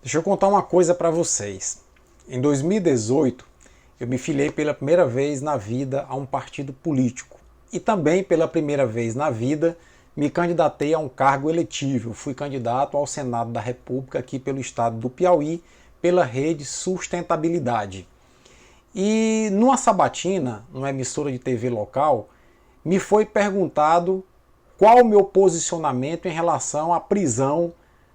Deixa eu contar uma coisa para vocês. Em 2018, eu me filiei pela primeira vez na vida a um partido político. E também pela primeira vez na vida me candidatei a um cargo eletivo. Fui candidato ao Senado da República aqui pelo estado do Piauí, pela rede Sustentabilidade. E numa sabatina, numa emissora de TV local, me foi perguntado qual o meu posicionamento em relação à prisão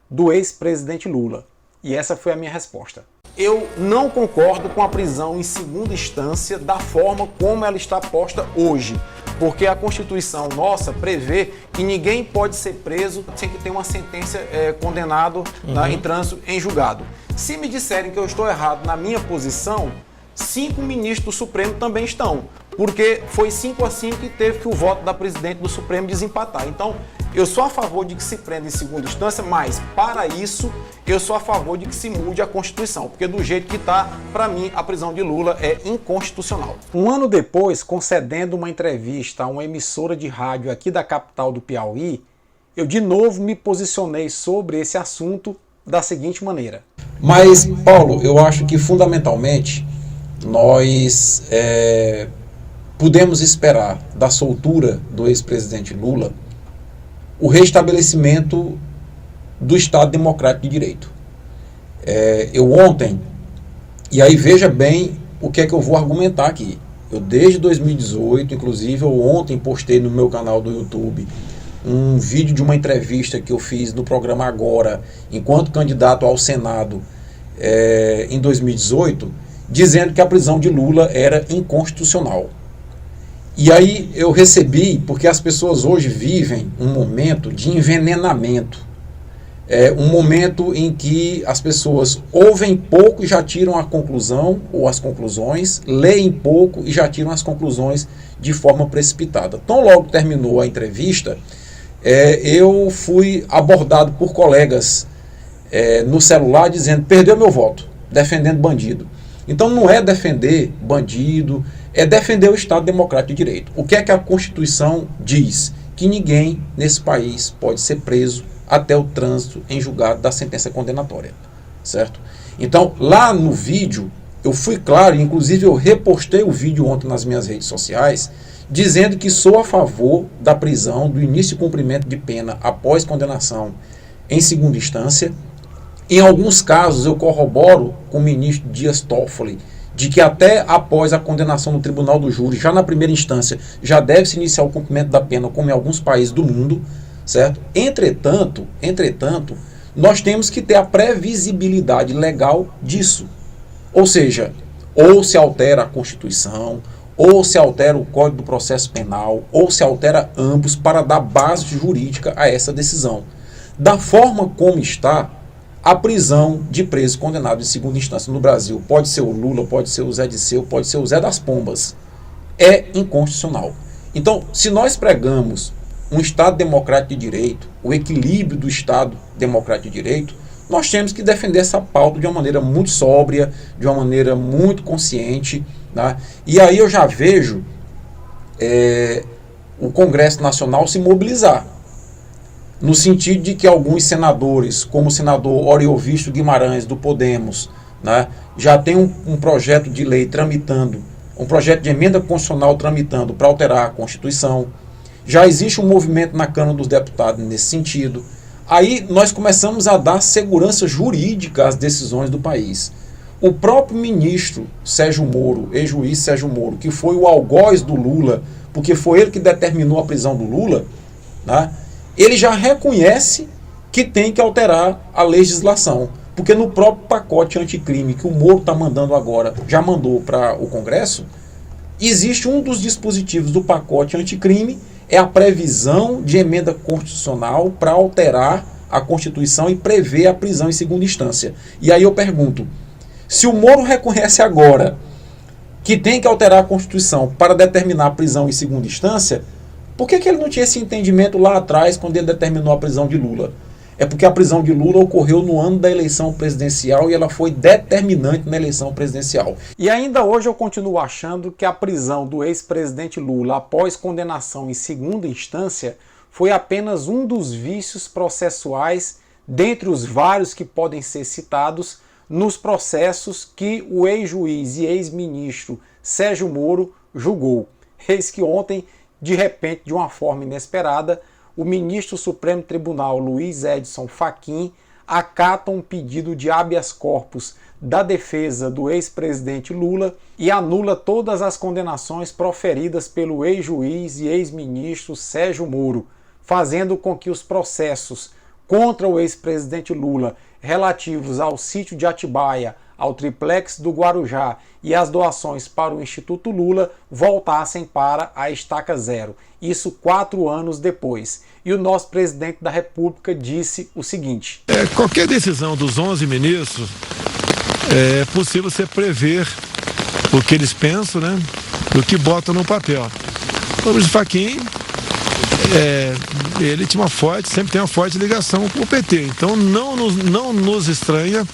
do ex-presidente Lula. E essa foi a minha resposta. Eu não concordo com a prisão em segunda instância da forma como ela está posta hoje, porque a Constituição nossa prevê que ninguém pode ser preso sem que tenha uma sentença condenado em trânsito em julgado. Se me disserem que eu estou errado na minha posição, 5 ministros do Supremo também estão, porque foi 5-5 que teve que o voto da presidente do Supremo desempatar. Então, eu sou a favor de que se prenda em segunda instância, mas para isso eu sou a favor de que se mude a Constituição, porque do jeito que está, para mim, a prisão de Lula é inconstitucional. Um ano depois, concedendo uma entrevista a uma emissora de rádio aqui da capital do Piauí, eu de novo me posicionei sobre esse assunto da seguinte maneira. Mas, Paulo, eu acho que fundamentalmente nós podemos esperar da soltura do ex-presidente Lula o restabelecimento do Estado Democrático de Direito. Eu ontem, e aí veja bem o que é que eu vou argumentar aqui. Eu desde 2018, inclusive eu ontem postei no meu canal do YouTube um vídeo de uma entrevista que eu fiz no programa Agora, enquanto candidato ao Senado em 2018, dizendo que a prisão de Lula era inconstitucional. E aí eu recebi, porque as pessoas hoje vivem um momento de envenenamento, um momento em que as pessoas ouvem pouco e já tiram a conclusão ou as conclusões, leem pouco e já tiram as conclusões de forma precipitada. Tão logo terminou a entrevista, eu fui abordado por colegas no celular dizendo: perdeu meu voto, defendendo bandido. Então não é defender bandido, é defender o Estado Democrático de Direito. O que é que a Constituição diz? Que ninguém nesse país pode ser preso até o trânsito em julgado da sentença condenatória, certo? Então, lá no vídeo, eu fui claro, inclusive eu repostei o vídeo ontem nas minhas redes sociais, dizendo que sou a favor da prisão, do início e cumprimento de pena após condenação em segunda instância. Em alguns casos, eu corroboro com o ministro Dias Toffoli de que até após a condenação no tribunal do júri, já na primeira instância, já deve-se iniciar o cumprimento da pena, como em alguns países do mundo, certo? Entretanto, nós temos que ter a previsibilidade legal disso. Ou seja, ou se altera a Constituição, ou se altera o Código do Processo Penal, ou se altera ambos para dar base jurídica a essa decisão. Da forma como está, a prisão de preso condenado em segunda instância no Brasil, pode ser o Lula, pode ser o Zé Disseu, pode ser o Zé das Pombas, é inconstitucional. Então, se nós pregamos um Estado Democrático de Direito, o equilíbrio do Estado Democrático de Direito, nós temos que defender essa pauta de uma maneira muito sóbria, de uma maneira muito consciente, tá? E aí eu já vejo o Congresso Nacional se mobilizar, no sentido de que alguns senadores, como o senador Oriovisto Guimarães, do Podemos, né, já tem um projeto de lei tramitando, um projeto de emenda constitucional tramitando para alterar a Constituição. Já existe um movimento na Câmara dos Deputados nesse sentido. Aí nós começamos a dar segurança jurídica às decisões do país. O próprio ministro Sérgio Moro, ex-juiz Sérgio Moro, que foi o algoz do Lula, porque foi ele que determinou a prisão do Lula, né, ele já reconhece que tem que alterar a legislação, porque no próprio pacote anticrime que o Moro está mandando agora, já mandou para o Congresso, existe um dos dispositivos do pacote anticrime, é a previsão de emenda constitucional para alterar a Constituição e prever a prisão em segunda instância. E aí eu pergunto, se o Moro reconhece agora que tem que alterar a Constituição para determinar a prisão em segunda instância, por que ele não tinha esse entendimento lá atrás, quando ele determinou a prisão de Lula? É porque a prisão de Lula ocorreu no ano da eleição presidencial e ela foi determinante na eleição presidencial. E ainda hoje eu continuo achando que a prisão do ex-presidente Lula após condenação em segunda instância foi apenas um dos vícios processuais dentre os vários que podem ser citados, nos processos que o ex-juiz e ex-ministro Sérgio Moro julgou. Eis que ontem, de repente, de uma forma inesperada, o ministro do Supremo Tribunal Luiz Edson Fachin acata um pedido de habeas corpus da defesa do ex-presidente Lula e anula todas as condenações proferidas pelo ex-juiz e ex-ministro Sérgio Moro, fazendo com que os processos contra o ex-presidente Lula relativos ao sítio de Atibaia, ao triplex do Guarujá e as doações para o Instituto Lula voltassem para a estaca zero. Isso 4 anos depois. E o nosso presidente da República disse o seguinte: qualquer decisão dos 11 ministros é possível você prever o que eles pensam, né? O que botam no papel. O Luiz Fachin, ele tinha sempre tem uma forte ligação com o PT, então não nos estranha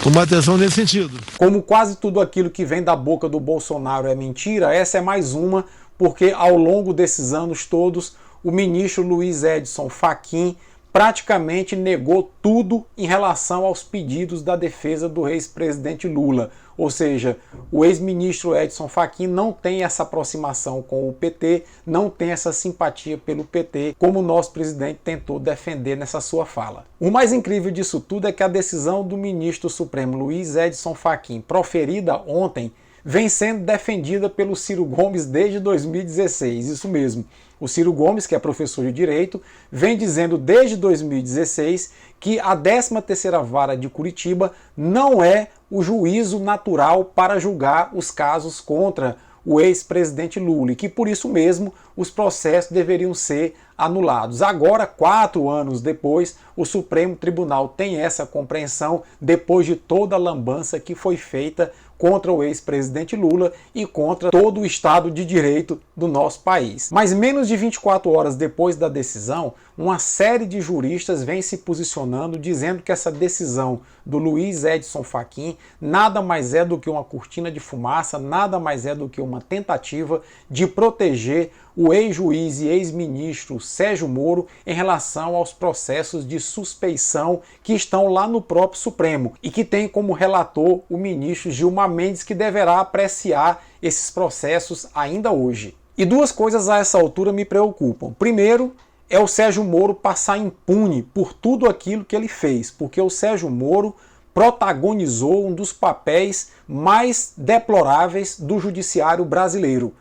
uma adesão nesse sentido. Como quase tudo aquilo que vem da boca do Bolsonaro é mentira, essa é mais uma, porque ao longo desses anos todos, o ministro Luiz Edson Fachin praticamente negou tudo em relação aos pedidos da defesa do ex-presidente Lula. Ou seja, o ex-ministro Edson Fachin não tem essa aproximação com o PT, não tem essa simpatia pelo PT, como o nosso presidente tentou defender nessa sua fala. O mais incrível disso tudo é que a decisão do ministro Supremo Luiz Edson Fachin, proferida ontem, vem sendo defendida pelo Ciro Gomes desde 2016, isso mesmo. O Ciro Gomes, que é professor de Direito, vem dizendo desde 2016 que a 13ª Vara de Curitiba não é o juízo natural para julgar os casos contra o ex-presidente Lula e que por isso mesmo os processos deveriam ser anulados. Agora, 4 anos depois, o Supremo Tribunal tem essa compreensão depois de toda a lambança que foi feita contra o ex-presidente Lula e contra todo o Estado de Direito do nosso país. Mas menos de 24 horas depois da decisão, uma série de juristas vem se posicionando dizendo que essa decisão do Luiz Edson Fachin nada mais é do que uma cortina de fumaça, nada mais é do que uma tentativa de proteger o ex-juiz e ex-ministro Sérgio Moro em relação aos processos de suspeição que estão lá no próprio Supremo e que tem como relator o ministro Gilmar Mendes, que deverá apreciar esses processos ainda hoje. E 2 coisas a essa altura me preocupam. Primeiro, é o Sérgio Moro passar impune por tudo aquilo que ele fez, porque o Sérgio Moro protagonizou um dos papéis mais deploráveis do judiciário brasileiro.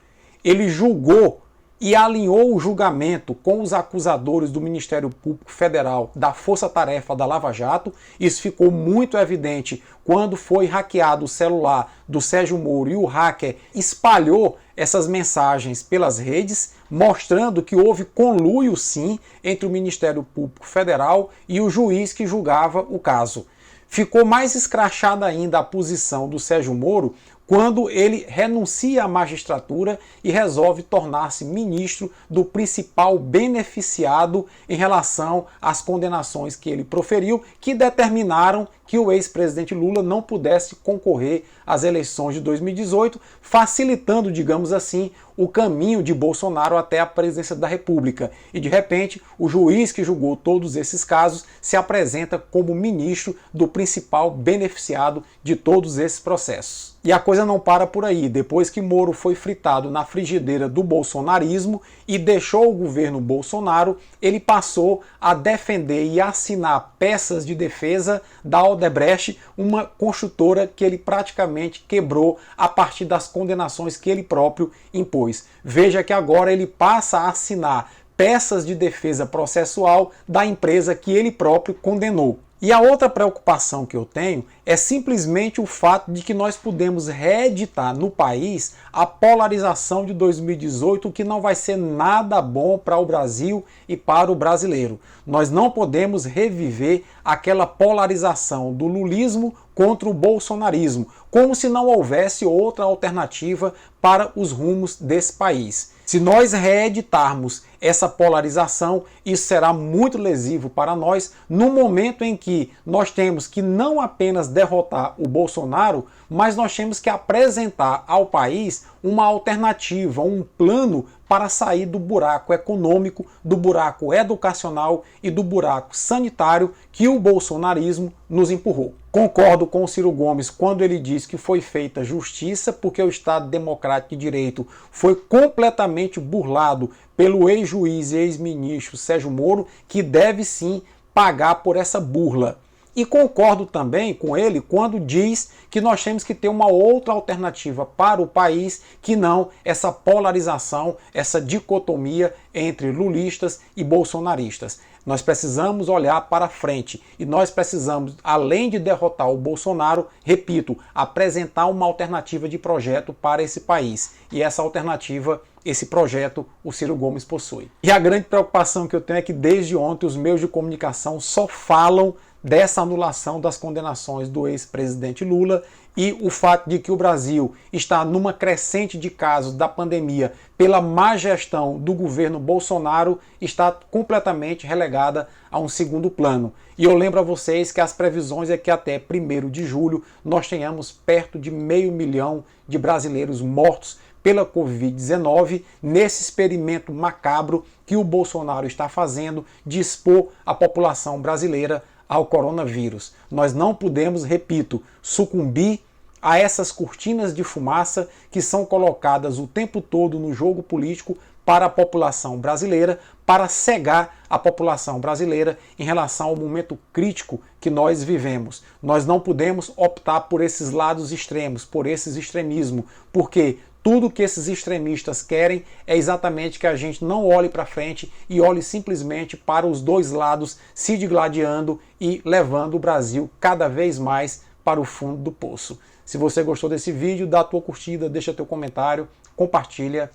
Ele julgou e alinhou o julgamento com os acusadores do Ministério Público Federal da Força Tarefa da Lava Jato. Isso ficou muito evidente quando foi hackeado o celular do Sérgio Moro e o hacker espalhou essas mensagens pelas redes, mostrando que houve conluio sim entre o Ministério Público Federal e o juiz que julgava o caso. Ficou mais escrachada ainda a posição do Sérgio Moro quando ele renuncia à magistratura e resolve tornar-se ministro do principal beneficiado em relação às condenações que ele proferiu, que determinaram que o ex-presidente Lula não pudesse concorrer às eleições de 2018, facilitando, digamos assim, o caminho de Bolsonaro até a presidência da República. E, de repente, o juiz que julgou todos esses casos se apresenta como ministro do principal beneficiado de todos esses processos. E a coisa não para por aí. Depois que Moro foi fritado na frigideira do bolsonarismo e deixou o governo Bolsonaro, ele passou a defender e assinar peças de defesa da Odebrecht, uma construtora que ele praticamente quebrou a partir das condenações que ele próprio impôs. Veja que agora ele passa a assinar peças de defesa processual da empresa que ele próprio condenou. E a outra preocupação que eu tenho é simplesmente o fato de que nós podemos reeditar no país a polarização de 2018, que não vai ser nada bom para o Brasil e para o brasileiro. Nós não podemos reviver aquela polarização do lulismo contra o bolsonarismo, como se não houvesse outra alternativa para os rumos desse país. Se nós reeditarmos essa polarização, isso será muito lesivo para nós no momento em que nós temos que não apenas derrotar o Bolsonaro, mas nós temos que apresentar ao país uma alternativa, um plano para sair do buraco econômico, do buraco educacional e do buraco sanitário que o bolsonarismo nos empurrou. Concordo com o Ciro Gomes quando ele diz que foi feita justiça porque o Estado Democrático de Direito foi completamente burlado pelo ex-juiz e ex-ministro Sérgio Moro, que deve sim pagar por essa burla. E concordo também com ele quando diz que nós temos que ter uma outra alternativa para o país que não essa polarização, essa dicotomia entre lulistas e bolsonaristas. Nós precisamos olhar para frente e nós precisamos, além de derrotar o Bolsonaro, repito, apresentar uma alternativa de projeto para esse país. E essa alternativa, esse projeto, o Ciro Gomes possui. E a grande preocupação que eu tenho é que desde ontem os meios de comunicação só falam dessa anulação das condenações do ex-presidente Lula e o fato de que o Brasil está numa crescente de casos da pandemia pela má gestão do governo Bolsonaro está completamente relegada a um segundo plano. E eu lembro a vocês que as previsões é que até 1º de julho nós tenhamos perto de 500 mil de brasileiros mortos pela Covid-19, nesse experimento macabro que o Bolsonaro está fazendo de expor a população brasileira ao coronavírus. Nós não podemos, repito, sucumbir a essas cortinas de fumaça que são colocadas o tempo todo no jogo político para a população brasileira, para cegar a população brasileira em relação ao momento crítico que nós vivemos. Nós não podemos optar por esses lados extremos, por esses extremismos, porque tudo que esses extremistas querem é exatamente que a gente não olhe para frente e olhe simplesmente para os dois lados se digladiando e levando o Brasil cada vez mais para o fundo do poço. Se você gostou desse vídeo, dá a tua curtida, deixa teu comentário, compartilha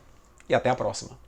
e até a próxima.